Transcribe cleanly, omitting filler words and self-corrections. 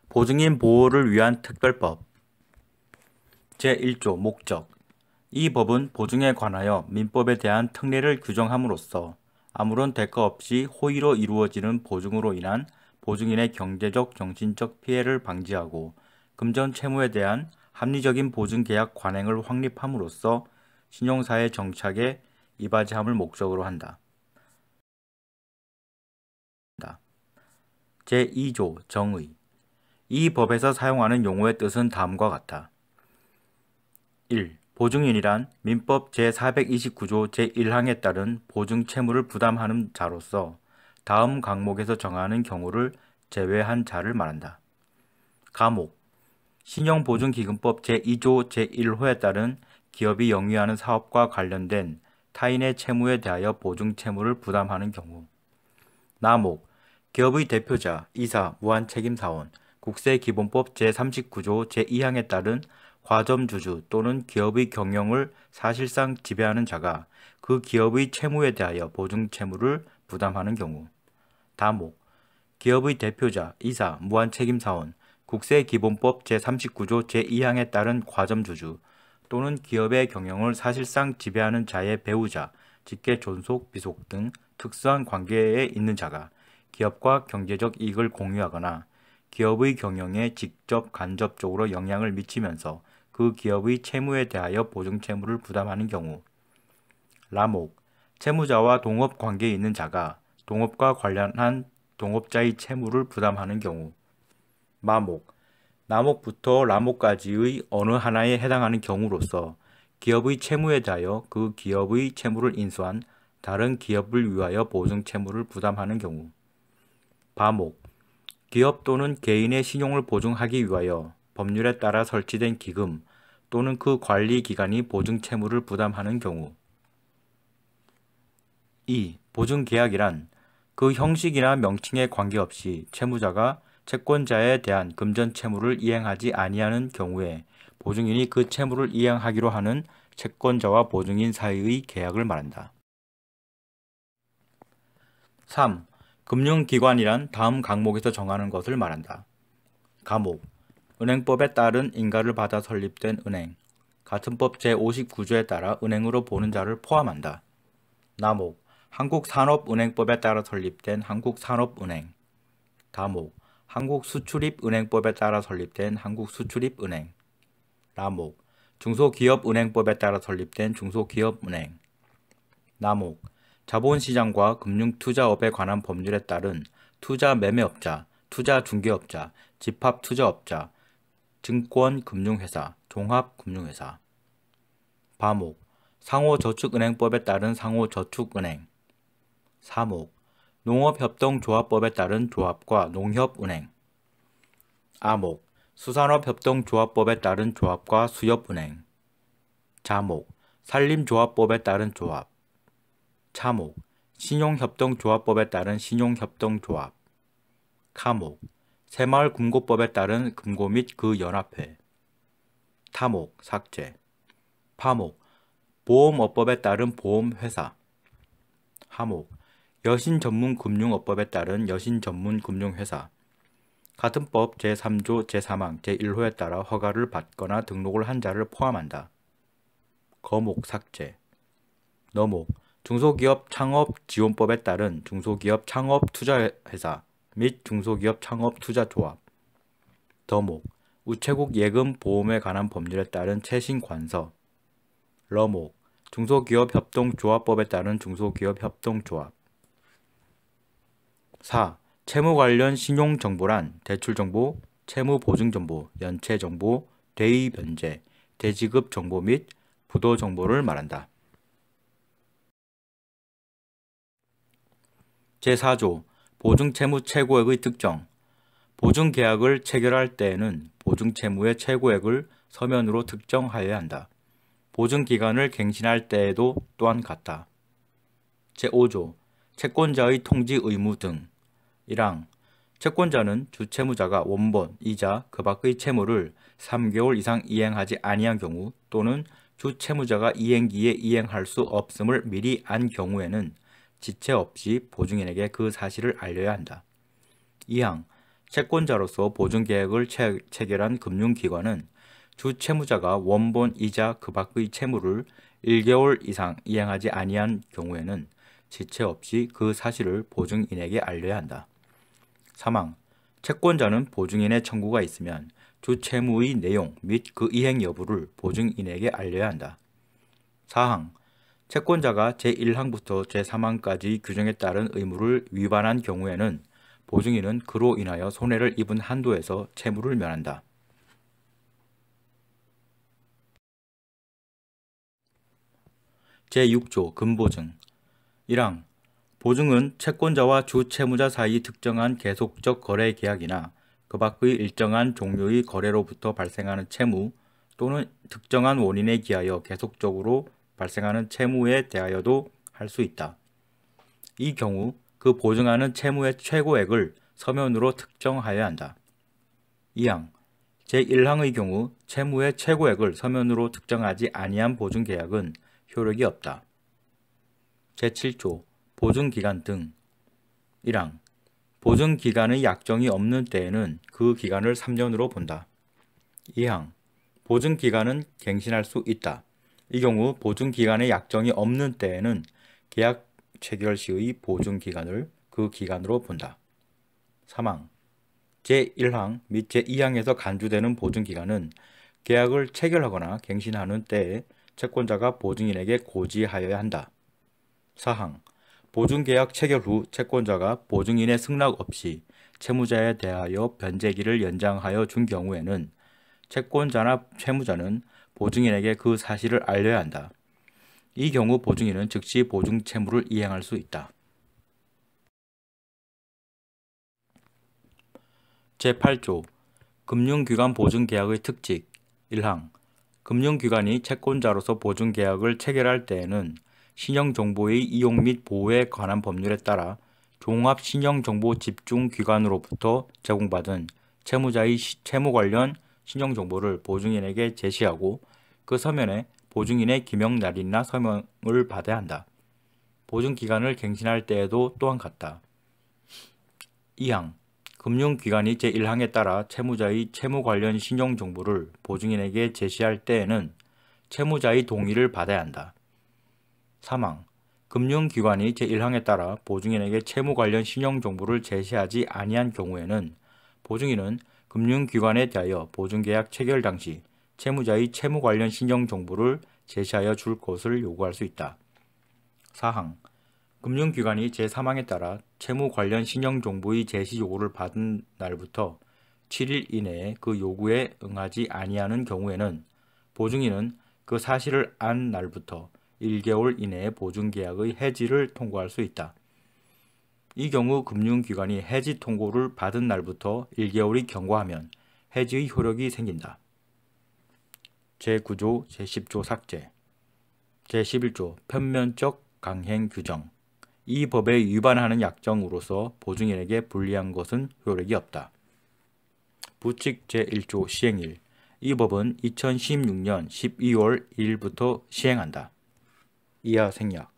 보증인 보호를 위한 특별법 제1조 목적 이 법은 보증에 관하여 민법에 대한 특례를 규정함으로써 아무런 대가 없이 호의로 이루어지는 보증으로 인한 보증인의 경제적, 정신적 피해를 방지하고 금전 채무에 대한 합리적인 보증계약 관행을 확립함으로써 신용사회 정착에 이바지함을 목적으로 한다. 제2조 정의 이 법에서 사용하는 용어의 뜻은 다음과 같다. 1. 보증인이란 민법 제429조 제1항에 따른 보증 채무를 부담하는 자로서 다음 강목에서 정하는 경우를 제외한 자를 말한다. 가목 신용보증기금법 제2조 제1호에 따른 기업이 영위하는 사업과 관련된 타인의 채무에 대하여 보증 채무를 부담하는 경우. 나목 기업의 대표자, 이사, 무한책임사원, 국세기본법 제39조 제2항에 따른 과점주주 또는 기업의 경영을 사실상 지배하는 자가 그 기업의 채무에 대하여 보증채무를 부담하는 경우. 다목 기업의 대표자, 이사, 무한책임사원, 국세기본법 제39조 제2항에 따른 과점주주 또는 기업의 경영을 사실상 지배하는 자의 배우자, 직계 존속, 비속 등 특수한 관계에 있는 자가 기업과 경제적 이익을 공유하거나 기업의 경영에 직접 간접적으로 영향을 미치면서 그 기업의 채무에 대하여 보증채무를 부담하는 경우. 라목 채무자와 동업 관계에 있는 자가 동업과 관련한 동업자의 채무를 부담하는 경우. 마목 나목부터 라목까지의 어느 하나에 해당하는 경우로서 기업의 채무에 대하여 그 기업의 채무를 인수한 다른 기업을 위하여 보증채무를 부담하는 경우. 바목 기업 또는 개인의 신용을 보증하기 위하여 법률에 따라 설치된 기금 또는 그 관리 기관이 보증채무를 부담하는 경우. 2. 보증계약이란 그 형식이나 명칭에 관계없이 채무자가 채권자에 대한 금전 채무를 이행하지 아니하는 경우에 보증인이 그 채무를 이행하기로 하는 채권자와 보증인 사이의 계약을 말한다. 3. 금융기관이란 다음 강목에서 정하는 것을 말한다. 가목 은행법에 따른 인가를 받아 설립된 은행, 같은 법 제59조에 따라 은행으로 보는 자를 포함한다. 나목 한국산업은행법에 따라 설립된 한국산업은행. 다목 한국수출입은행법에 따라 설립된 한국수출입은행. 라목 중소기업은행법에 따라 설립된 중소기업은행. 나목 자본시장과 금융투자업에 관한 법률에 따른 투자매매업자, 투자중개업자, 집합투자업자, 증권금융회사, 종합금융회사. 바목 상호저축은행법에 따른 상호저축은행. 사목 농업협동조합법에 따른 조합과 농협은행. 아목 수산업협동조합법에 따른 조합과 수협은행. 자목 산림조합법에 따른 조합. 차목 신용협동조합법에 따른 신용협동조합. 카목 새마을금고법에 따른 금고 및 그 연합회. 타목 삭제. 파목 보험업법에 따른 보험회사. 하목 여신전문금융업법에 따른 여신전문금융회사. 같은 법 제3조 제3항 제1호에 따라 허가를 받거나 등록을 한 자를 포함한다. 거목 삭제. 너목 중소기업 창업지원법에 따른 중소기업 창업투자회사 및 중소기업 창업투자조합. 더목 우체국 예금보험에 관한 법률에 따른 최신관서. 러목 중소기업협동조합법에 따른 중소기업협동조합. 4. 채무 관련 신용정보란 대출정보, 채무보증정보, 연체정보, 대의변제, 대지급정보 및 부도정보를 말한다. 제4조 보증채무 최고액의 특정. 보증계약을 체결할 때에는 보증채무의 최고액을 서면으로 특정하여야 한다. 보증기간을 갱신할 때에도 또한 같다. 제5조 채권자의 통지 의무 등. 1항 채권자는 주채무자가 원본, 이자, 그 밖의 채무를 3개월 이상 이행하지 아니한 경우 또는 주채무자가 이행기에 이행할 수 없음을 미리 안 경우에는 지체 없이 보증인에게 그 사실을 알려야 한다. 2항 채권자로서 보증계약을 체결한 금융기관은 주 채무자가 원본 이자 그 밖의 채무를 1개월 이상 이행하지 아니한 경우에는 지체 없이 그 사실을 보증인에게 알려야 한다. 사망. 채권자는 보증인의 청구가 있으면 주 채무의 내용 및 그 이행 여부를 보증인에게 알려야 한다. 사항. 채권자가 제1항부터 제3항까지 규정에 따른 의무를 위반한 경우에는 보증인은 그로 인하여 손해를 입은 한도에서 채무를 면한다. 제6조 금보증 1항 보증은 채권자와 주채무자 사이 특정한 계속적 거래 계약이나 그 밖의 일정한 종류의 거래로부터 발생하는 채무 또는 특정한 원인에 기하여 계속적으로 발생하는 채무에 대하여도 할 수 있다. 이 경우 그 보증하는 채무의 최고액을 서면으로 특정하여야 한다. 2항 제1항의 경우 채무의 최고액을 서면으로 특정하지 아니한 보증계약은 효력이 없다. 제7조 보증기간 등 1항 보증기간의 약정이 없는 때에는 그 기간을 3년으로 본다. 2항 보증기간은 갱신할 수 있다. 이 경우 보증기간의 약정이 없는 때에는 계약 체결 시의 보증기간을 그 기간으로 본다. 3항 제1항 및 제2항에서 간주되는 보증기간은 계약을 체결하거나 갱신하는 때에 채권자가 보증인에게 고지하여야 한다. 4항 보증계약 체결 후 채권자가 보증인의 승낙 없이 채무자에 대하여 변제기를 연장하여 준 경우에는 채권자나 채무자는 보증인에게 그 사실을 알려야 한다. 이 경우 보증인은 즉시 보증 채무를 이행할 수 있다. 제8조 금융기관 보증계약의 특직 1항 금융기관이 채권자로서 보증계약을 체결할 때에는 신용정보의 이용 및 보호에 관한 법률에 따라 종합신용정보집중기관으로부터 제공받은 채무자의 채무 관련 신용정보를 보증인에게 제시하고 그 서면에 보증인의 기명날인이나 서명을 받아야 한다. 보증기간을 갱신할 때에도 또한 같다. 2항 금융기관이 제1항에 따라 채무자의 채무 관련 신용정보를 보증인에게 제시할 때에는 채무자의 동의를 받아야 한다. 3항 금융기관이 제1항에 따라 보증인에게 채무 관련 신용정보를 제시하지 아니한 경우에는 보증인은 금융기관에 대하여 보증계약 체결 당시 채무자의 채무 관련 신용정보를 제시하여 줄 것을 요구할 수 있다. 4항 금융기관이 제3항에 따라 채무 관련 신용정보의 제시 요구를 받은 날부터 7일 이내에 그 요구에 응하지 아니하는 경우에는 보증인은 그 사실을 안 날부터 1개월 이내에 보증계약의 해지를 통고할 수 있다. 이 경우 금융기관이 해지 통고를 받은 날부터 1개월이 경과하면 해지의 효력이 생긴다. 제9조 제10조 삭제 제11조 편면적 강행 규정 이 법에 위반하는 약정으로서 보증인에게 불리한 것은 효력이 없다. 부칙 제1조 시행일 이 법은 2016년 12월 1일부터 시행한다. 이하 생략